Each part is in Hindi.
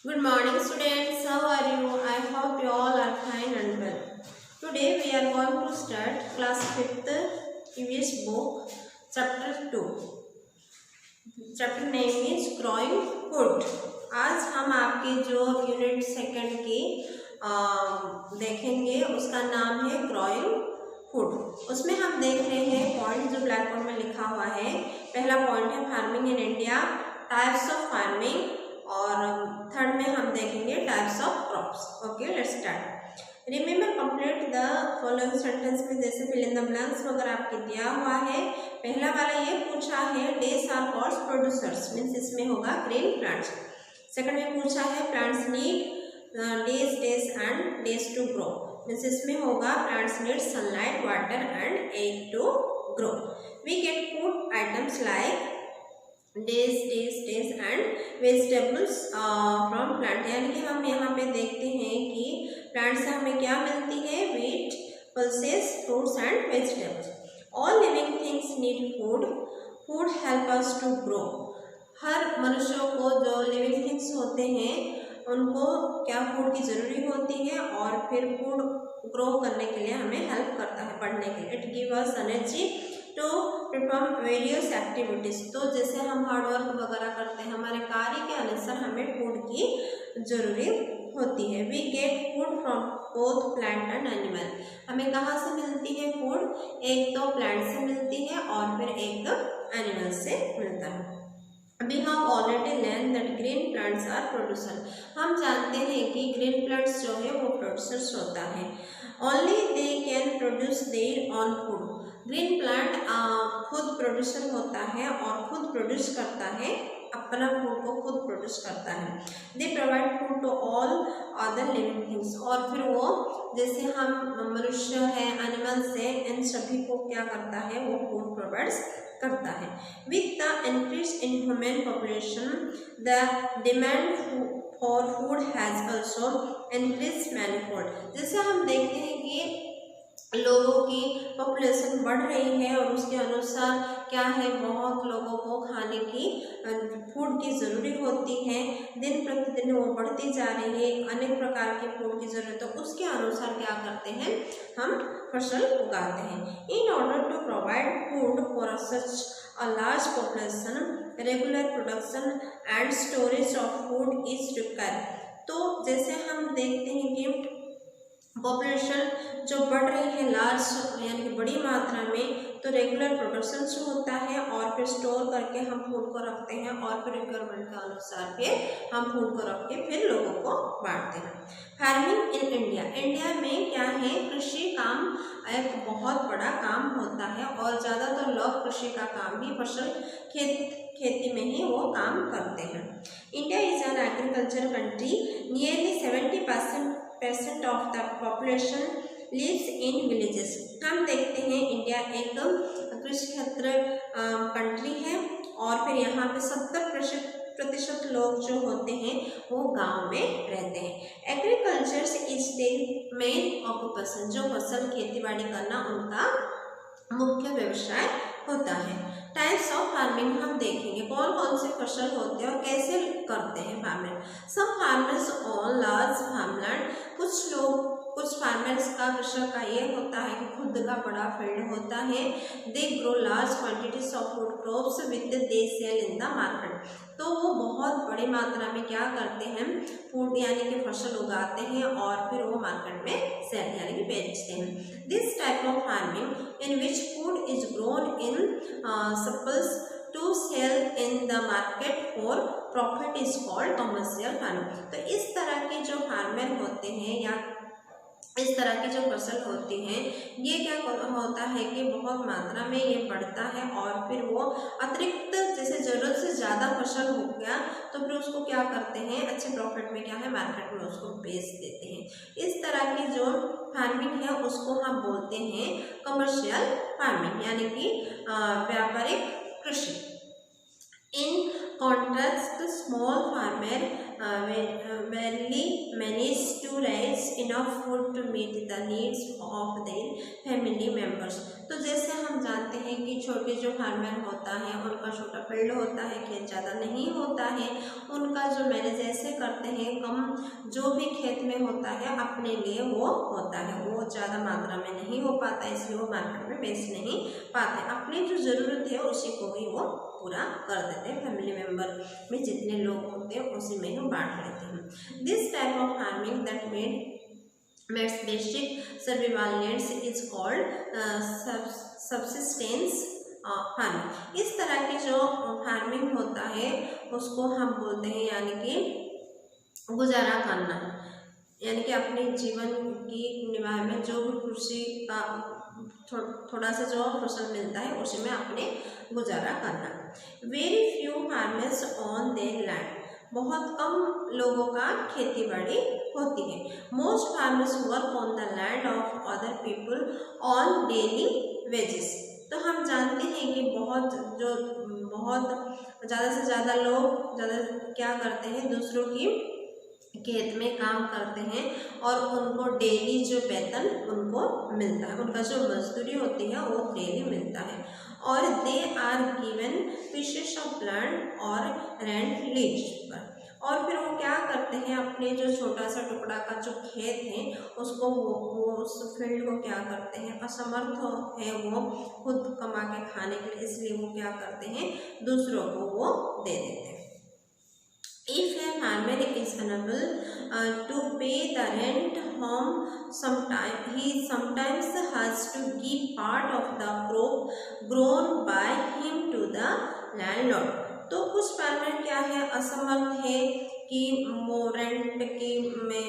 Good morning, students. How are you? I hope you all are fine and well. Today we are going to start class 5th EVS book, chapter 2. Chapter name is Growing Food. आज हम आपके जो यूनिट सेकंड की देखेंगे उसका नाम है ग्रोइंग फूड। उसमें हम देख रहे हैं पॉइंट जो ब्लैक बोर्ड में लिखा हुआ है। पहला पॉइंट है farming in India, types of farming, और थर्ड में हम देखेंगे types of crops. Okay, let's start. Remember complete the following sentence में जैसे फिल इन द ब्लैंक्स वगैरह आपके दिया हुआ है। पहला वाला ये पूछा है these are called producers, means इसमें होगा ग्रीन प्लांट्स। सेकंड में पूछा है plants need these and these to grow, means इसमें होगा plants need sunlight, water and air to grow. We get food items like these and vegetables from plant, यानी कि हम यहाँ पे देखते हैं कि प्लांट से हमें क्या मिलती है, wheat, pulses, fruits and vegetables. All living things need food, food help us to grow. हर मनुष्यों को जो लिविंग थिंग्स होते हैं उनको क्या फूड की ज़रूरी होती है, और फिर फूड ग्रो करने के लिए हमें हेल्प करता है, बढ़ने के लिए। It give us energy to perform various activities. तो जैसे हम हार्डवर्क वगैरह करते हैं, हमारे कार्य के अनुसार हमें फूड की ज़रूरी होती है। We get food from both plant and animal. हमें कहाँ से मिलती है फूड? एक तो प्लांट से मिलती है और फिर एक तो एनिमल से मिलता है। We have already learned that green plants are producer. हम जानते हैं कि ग्रीन प्लांट्स जो है वो प्रोड्यूसर्स होता है। Only they can produce their own food. Green plant खुद प्रोड्यूसर होता है और खुद प्रोड्यूस करता है, अपना फूड को खुद प्रोड्यूस करता है। They provide food to all other living things, और फिर वो जैसे हम मनुष्य है, एनिमल्स है, इन सभी को क्या करता है, वो फूड प्रोवाइड्स करता है। With the increase in human population the demand for food has also increase manifold. जैसे हम देखते हैं कि लोगों की पॉपुलेशन बढ़ रही है और उसके अनुसार क्या है, बहुत लोगों को खाने की फूड की ज़रूरी होती है। दिन प्रतिदिन वो बढ़ती जा रही है, अनेक प्रकार के फूड की ज़रूरत है। उसके अनुसार क्या करते हैं, हम फसल उगाते हैं। In order to provide food for such a large population regular production and storage of food is required. तो जैसे हम देखते हैं कि पॉपुलेशन जो बढ़ रही है लार्ज, यानी कि बड़ी मात्रा में, तो रेगुलर प्रोडक्शन जो होता है और फिर स्टोर करके हम फूड को रखते हैं, और फिर रिक्वायरमेंट के अनुसार फिर हम फूड को रख के फिर लोगों को बांटते हैं। फार्मिंग इन इंडिया, इंडिया में क्या है, कृषि काम एक बहुत बड़ा काम होता है, और ज़्यादातर लोग कृषि का काम भी फसल खेती में ही वो काम करते हैं। India is an agriculture country, nearly 70% of the population lives in villages. हम देखते हैं इंडिया एक कृषि क्षेत्र कंट्री है, और फिर यहाँ पे 70% लोग जो होते हैं वो गांव में रहते हैं। Agriculture is the main occupation, जो फसल खेती बाड़ी करना उनका मुख्य व्यवसाय होता है। टाइप्स ऑफ फार्मिंग हम देखेंगे, कौन कौन से फसल होते हैं और कैसे करते हैं फार्मिंग। सब फार्मर्स ऑन लार्ज फार्मलैंड, कुछ फार्मर्स का कृषक का ये होता है कि खुद का बड़ा फील्ड होता है। They grow large quantities of food crops with they sell in the market. तो वो बहुत बड़ी मात्रा में क्या करते हैं, फूड यानी कि फसल उगाते हैं और फिर वो मार्केट में सेल यानी कि बेचते हैं। This type of farming in which food is grown in surplus to sell in the market for profit is called commercial farming. तो इस तरह के जो फार्मर होते हैं या इस तरह की जो फसल होती है, ये क्या होता है कि बहुत मात्रा में ये बढ़ता है, और फिर वो अतिरिक्त जैसे ज़रूरत से ज़्यादा फसल हो गया तो फिर उसको क्या करते हैं, अच्छे प्रॉफिट में क्या है, मार्केट में उसको बेच देते हैं। इस तरह की जो फार्मिंग है उसको हम बोलते हैं कमर्शियल फार्मिंग, यानी कि व्यापारिक कृषि। In contrast small farmer barely manage to raise enough food to meet the needs of their family members। तो जैसे हम जानते हैं कि छोटे जो फार्मर होता है उनका छोटा फील्ड होता है, खेत ज़्यादा नहीं होता है, उनका जो मैनेज ऐसे करते हैं, कम जो भी खेत में होता है अपने लिए वो होता है, वो ज़्यादा मात्रा में नहीं हो पाता, इसलिए वो मार्केट में बेच नहीं पाते। अपनी जो ज़रूरत है उसी को ही वो पूरा कर देते हैं। फैमिली मेम्बर में जितने लोग होते हैं उसी में ही बांट लेते हैं। This type of farming that meets basic survival needs is called subsistence farming. इस तरह की जो फार्मिंग होता है उसको हम बोलते हैं यानी कि गुजारा करना, यानी कि अपने जीवन की निर्वाह में जो भी कृषि का थोड़ा सा जो फसल मिलता है उसी में अपने गुजारा करना। Very few farmers on their land, बहुत कम लोगों का खेती बाड़ी होती है। Most farmers work on the land of other people on daily wages. तो हम जानते हैं कि बहुत ज़्यादा से ज़्यादा लोग क्या करते हैं, दूसरों की खेत में काम करते हैं और उनको डेली जो वेतन उनको मिलता है, उनका जो मजदूरी होती है वो डेली मिलता है। और they are given pieces of land और रेंट लीज पर, और फिर वो क्या करते हैं, अपने जो छोटा सा टुकड़ा का जो खेत है उसको वो उस फील्ड को क्या करते हैं, असमर्थ है वो खुद कमा के खाने के लिए, इसलिए वो क्या करते हैं, दूसरों को वो दे देते हैं। If a farmer is unable to pay the rent home, he sometimes has to give part of the crop grown by him to the landlord. तो कुछ फार्मर क्या है, असमर्थ है कि वो रेंट के में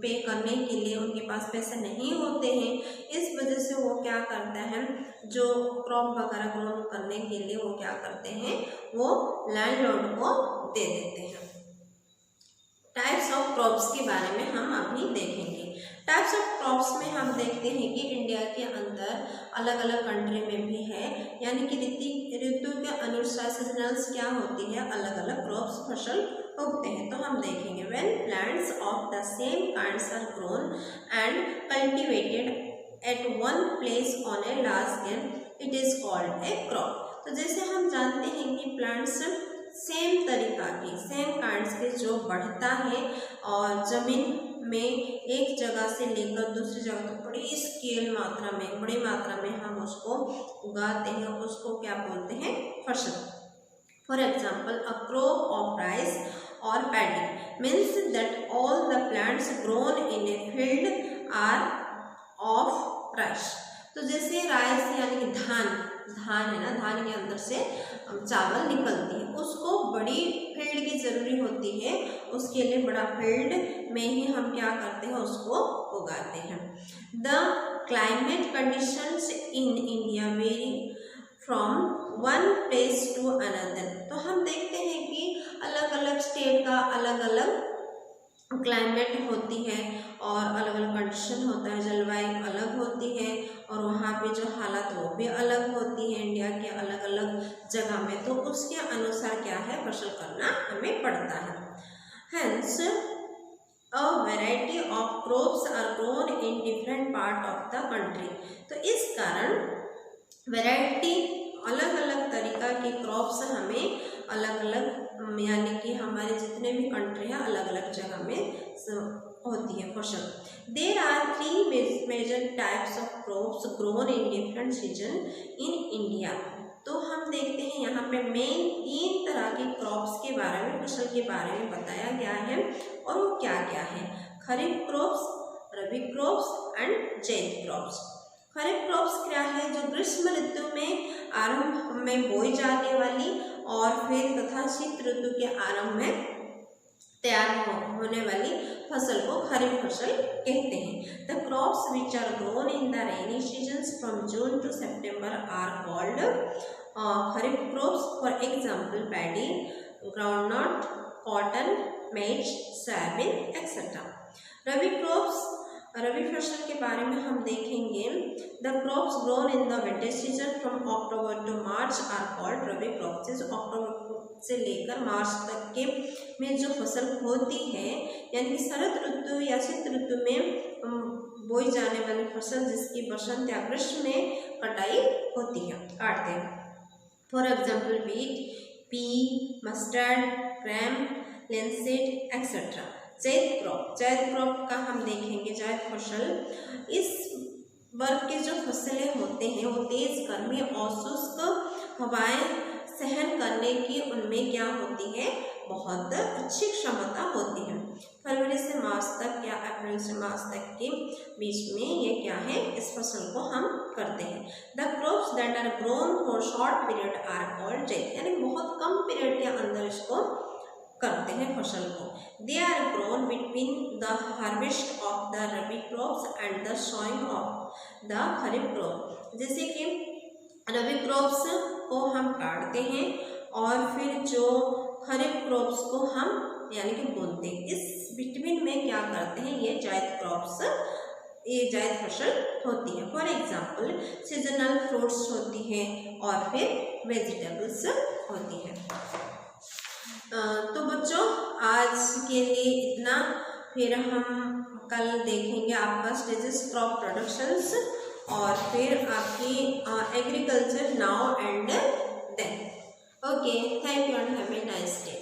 पे करने के लिए उनके पास पैसे नहीं होते हैं, इस वजह से वो क्या करता है, जो क्रॉप वगैरह ग्रो करने के लिए वो क्या करते हैं, वो लैंडलॉर्ड को दे देते हैं। टाइप्स ऑफ क्रॉप्स के बारे में हम अभी देखेंगे। टाइप्स ऑफ क्रॉप्स में हम देखते हैं कि इंडिया के अंदर अलग अलग कंट्री में भी है, यानी कि ऋतु के अनुसार सीजनल्स क्या होती है, अलग अलग क्रॉप्स फसल उगते हैं। तो हम देखेंगे when plants of the same kinds are grown and cultivated at one place on a large scale it is called a crop. तो जैसे हम जानते हैं कि प्लांट्स सेम तरीका की, सेम काइंड्स के जो बढ़ता है और ज़मीन में एक जगह से लेकर दूसरी जगह तक बड़ी स्केल मात्रा में, बड़ी मात्रा में हम उसको उगाते हैं, उसको क्या बोलते हैं, फसल। For example a crop of rice और paddy means that all the plants grown in a field are of rice. तो जैसे राइस यानी कि धान है ना, धान के अंदर से चावल निकलती है, उसको बड़ी फील्ड की ज़रूरी होती है, उसके लिए बड़ा फील्ड में ही हम क्या करते हैं, उसको उगाते हैं। The climate conditions in India vary from one place to another. तो हम देखते हैं कि अलग अलग स्टेट का अलग अलग क्लाइमेट होती है और अलग अलग कंडीशन होता है, जलवायु अलग होती है और वहाँ पे जो हालात वो भी अलग होती है इंडिया के अलग अलग जगह में, तो उसके अनुसार क्या है, फसल करना हमें पड़ता है। Hence a variety of crops are grown in different part of the country. तो इस कारण वैरायटी, अलग अलग तरीका की क्रॉप्स हमें अलग अलग, यानी कि हमारे जितने भी कंट्री हैं अलग अलग जगह में होती है फसल। There are 3 major types of crops grown in different season in India. तो हम देखते हैं यहाँ पे मेन 3 तरह की क्रॉप्स के बारे में, फसल के बारे में बताया गया है, और वो क्या क्या है, kharif crops, rabi crops and zaid crops. Kharif crops क्या है, जो ग्रीष्म ऋतु में आरंभ में बोई जाने वाली और फिर तथा शीत ऋतु के आरंभ में तैयार होने वाली फसल को खरीफ फसल कहते हैं। The crops which are grown in the rainy seasons from June to September are called kharif crops. For example paddy, groundnut, cotton, maize, soybean etcetera. Rabi crops, rabi फसल के बारे में हम देखेंगे। The crops grown in the winter season from October to March are called rabi crops. अक्टूबर से लेकर मार्च तक के में जो फसल होती है, यानी कि शरद ऋतु या शीत ऋतु में बोई जाने वाली फसल जिसकी बसंत या ग्रीष्म में कटाई होती है, काटते हैं। For example wheat, pea, mustard, gram, linseed etcetera. Zaid crop का हम देखेंगे, जायद फसल। इस वर्ग के जो फसलें होते हैं वो तेज गर्मी और शुष्क हवाएं सहन करने की उनमें क्या होती है, बहुत अच्छी क्षमता होती है। फरवरी से मार्च तक या अप्रैल से मार्च तक के बीच में ये क्या है, इस फसल को हम करते हैं। The crops that are grown for short period are called zaid, यानी बहुत कम पीरियड के अंदर इसको करते हैं फसल को। They are grown between the harvest of the rabi crops and the sowing of the kharif crop. जैसे कि रबी क्रॉप्स को हम काटते हैं और फिर जो खरीफ क्रॉप्स को हम यानी कि बोते हैं, इस बिटवीन में क्या करते हैं, ये जायद क्रॉप्स, ये जायद फसल होती है। फॉर एग्जाम्पल सीजनल फ्रूट्स होती है और फिर वेजिटेबल्स होती है। तो बच्चों आज के लिए इतना, फिर हम कल देखेंगे आपका स्टेजेस क्रॉप प्रोडक्शंस और फिर आपकी agriculture now and then. Okay, thank you and have a nice day.